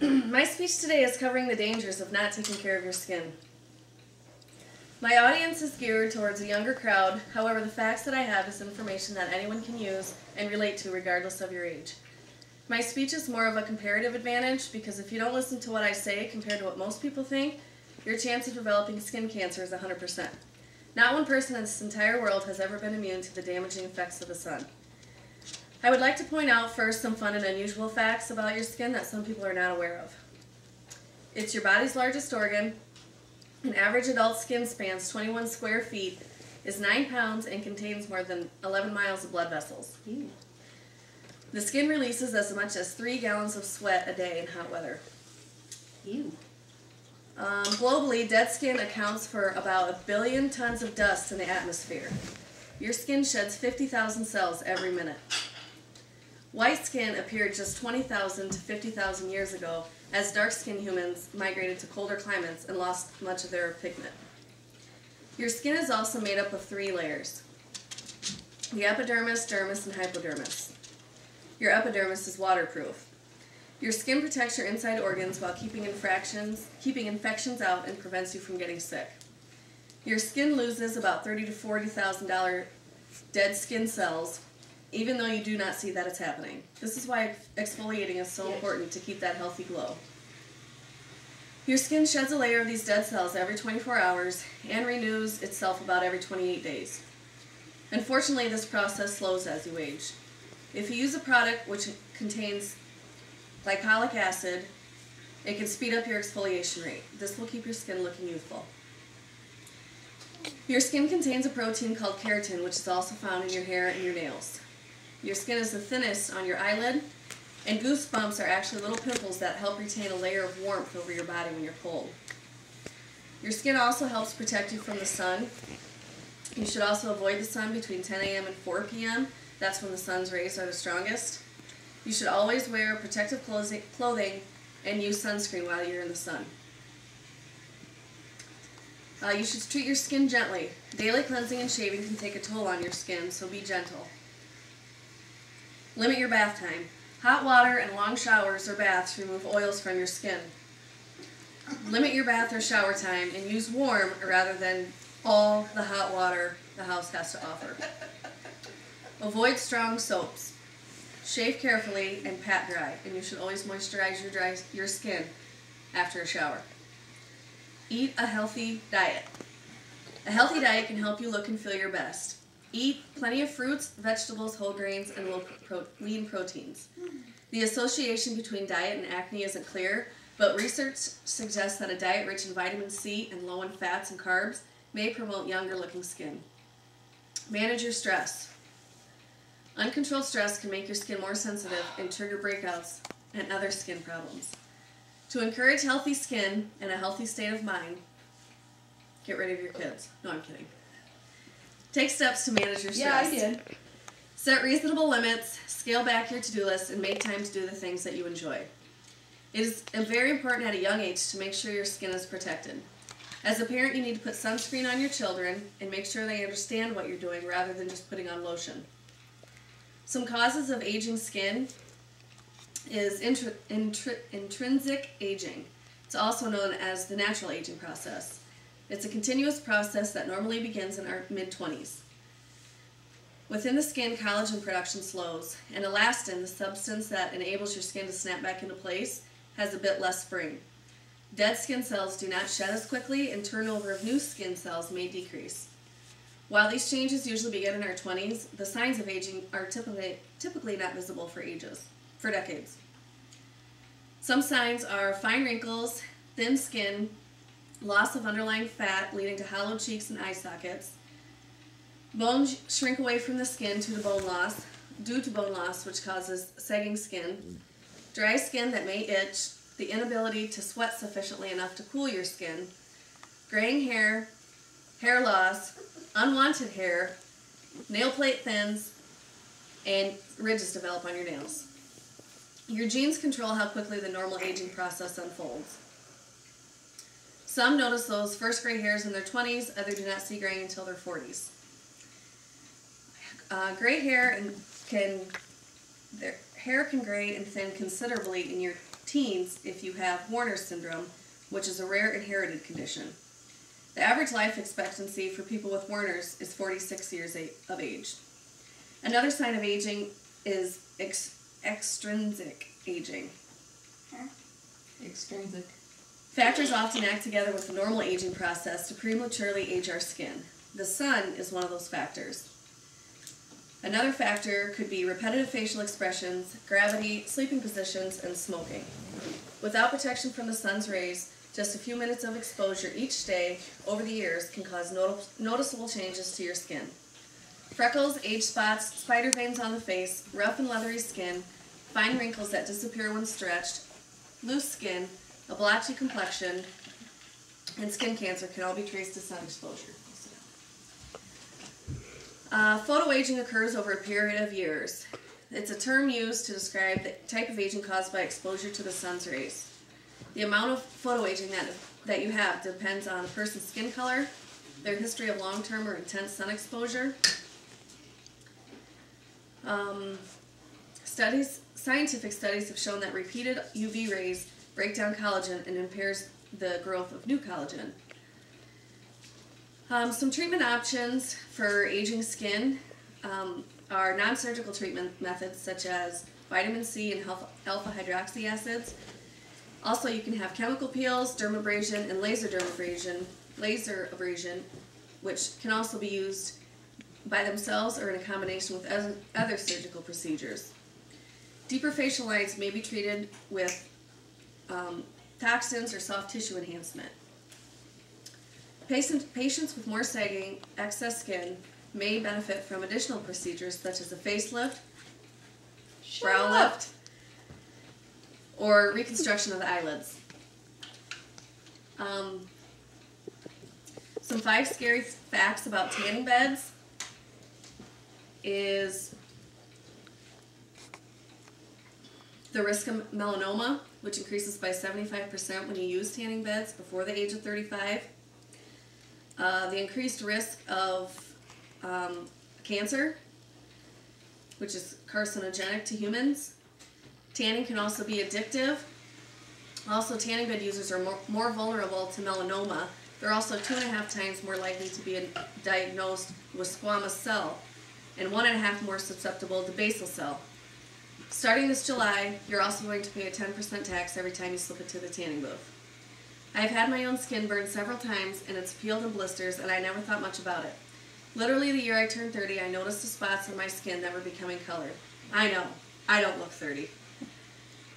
My speech today is covering the dangers of not taking care of your skin. My audience is geared towards a younger crowd, however the facts that I have is information that anyone can use and relate to regardless of your age. My speech is more of a comparative advantage because if you don't listen to what I say compared to what most people think, your chance of developing skin cancer is 100%. Not one person in this entire world has ever been immune to the damaging effects of the sun. I would like to point out first some fun and unusual facts about your skin that some people are not aware of. It's your body's largest organ. An average adult skin spans 21 square feet, is 9 pounds, and contains more than 11 miles of blood vessels. Ew. The skin releases as much as 3 gallons of sweat a day in hot weather. Ew. Globally, dead skin accounts for about 1 billion tons of dust in the atmosphere. Your skin sheds 50,000 cells every minute. White skin appeared just 20,000 to 50,000 years ago as dark-skinned humans migrated to colder climates and lost much of their pigment. Your skin is also made up of 3 layers: the epidermis, dermis, and hypodermis. Your epidermis is waterproof. Your skin protects your inside organs while keeping infections out and prevents you from getting sick. Your skin loses about $30,000 to $40,000 dead skin cells, even though you do not see that it's happening. This is why exfoliating is so important to keep that healthy glow. Your skin sheds a layer of these dead cells every 24 hours and renews itself about every 28 days. Unfortunately, this process slows as you age. If you use a product which contains glycolic acid, it can speed up your exfoliation rate. This will keep your skin looking youthful. Your skin contains a protein called keratin, which is also found in your hair and your nails. Your skin is the thinnest on your eyelid, and goosebumps are actually little pimples that help retain a layer of warmth over your body when you're cold. Your skin also helps protect you from the sun. You should also avoid the sun between 10 a.m. and 4 p.m. That's when the sun's rays are the strongest. You should always wear protective clothing and use sunscreen while you're in the sun. You should treat your skin gently. Daily cleansing and shaving can take a toll on your skin, so be gentle. Limit your bath time. Hot water and long showers or baths remove oils from your skin. Limit your bath or shower time and use warm rather than all the hot water the house has to offer. Avoid strong soaps. Shave carefully and pat dry, and you should always moisturize your skin after a shower. Eat a healthy diet. A healthy diet can help you look and feel your best. Eat plenty of fruits, vegetables, whole grains, and lean proteins. The association between diet and acne isn't clear, but research suggests that a diet rich in vitamin C and low in fats and carbs may promote younger-looking skin. Manage your stress. Uncontrolled stress can make your skin more sensitive and trigger breakouts and other skin problems. To encourage healthy skin and a healthy state of mind, get rid of your kids. No, I'm kidding. Take steps to manage your stress. Yeah, I did. Set reasonable limits, scale back your to-do list, and make time to do the things that you enjoy. It is very important at a young age to make sure your skin is protected. As a parent, you need to put sunscreen on your children and make sure they understand what you're doing rather than just putting on lotion. Some causes of aging skin is intrinsic aging. It's also known as the natural aging process. It's a continuous process that normally begins in our mid-20s. Within the skin, collagen production slows, and elastin, the substance that enables your skin to snap back into place, has a bit less spring. Dead skin cells do not shed as quickly, and turnover of new skin cells may decrease. While these changes usually begin in our 20s, the signs of aging are typically not visible for decades. Some signs are fine wrinkles, thin skin, loss of underlying fat leading to hollow cheeks and eye sockets, bones shrink away from the skin due to bone loss, which causes sagging skin, dry skin that may itch, the inability to sweat sufficiently enough to cool your skin, graying hair, hair loss, unwanted hair, nail plate thins, and ridges develop on your nails. Your genes control how quickly the normal aging process unfolds. Some notice those first gray hairs in their 20s, others do not see graying until their 40s. Gray hair their hair can gray and thin considerably in your teens if you have Werner's syndrome, which is a rare inherited condition. The average life expectancy for people with Werner's is 46 years of age. Another sign of aging is extrinsic aging. Huh? Extrinsic. Factors often act together with the normal aging process to prematurely age our skin. The sun is one of those factors. Another factor could be repetitive facial expressions, gravity, sleeping positions, and smoking. Without protection from the sun's rays, just a few minutes of exposure each day over the years can cause noticeable changes to your skin. Freckles, age spots, spider veins on the face, rough and leathery skin, fine wrinkles that disappear when stretched, loose skin, a blotchy complexion, and skin cancer can all be traced to sun exposure. Photoaging occurs over a period of years. It's a term used to describe the type of aging caused by exposure to the sun's rays. The amount of photoaging that you have depends on a person's skin color, their history of long-term or intense sun exposure. Scientific studies have shown that repeated UV rays break down collagen and impairs the growth of new collagen. Some treatment options for aging skin are non-surgical treatment methods such as vitamin C and alpha hydroxy acids. Also, you can have chemical peels, dermabrasion, and laser abrasion, which can also be used by themselves or in a combination with other surgical procedures. Deeper facial lines may be treated with toxins or soft tissue enhancement. Patients with more sagging, excess skin may benefit from additional procedures such as a facelift, brow lift, or reconstruction of the eyelids. Some 5 scary facts about tanning beds is the risk of melanoma, which increases by 75% when you use tanning beds before the age of 35. The increased risk of cancer, which is carcinogenic to humans. Tanning can also be addictive. Also, tanning bed users are more vulnerable to melanoma. They're also 2.5 times more likely to be diagnosed with squamous cell and 1.5 more susceptible to basal cell. Starting this July, you're also going to pay a 10% tax every time you slip into the tanning booth. I've had my own skin burned several times and it's peeled in blisters and I never thought much about it. Literally the year I turned 30, I noticed the spots on my skin that were becoming colored. I know, I don't look 30.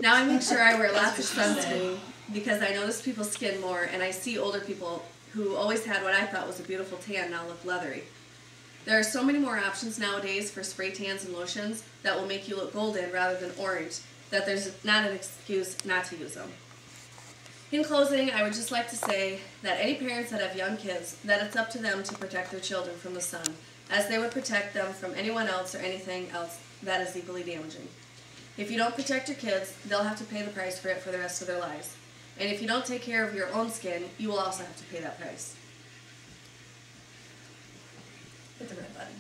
Now I make sure I wear lots of sunscreen because I notice people's skin more and I see older people who always had what I thought was a beautiful tan now look leathery. There are so many more options nowadays for spray tans and lotions that will make you look golden rather than orange that there's not an excuse not to use them. In closing, I would just like to say that any parents that have young kids, that it's up to them to protect their children from the sun, as they would protect them from anyone else or anything else that is equally damaging. If you don't protect your kids, they'll have to pay the price for it for the rest of their lives. And if you don't take care of your own skin, you will also have to pay that price. Hit the red button.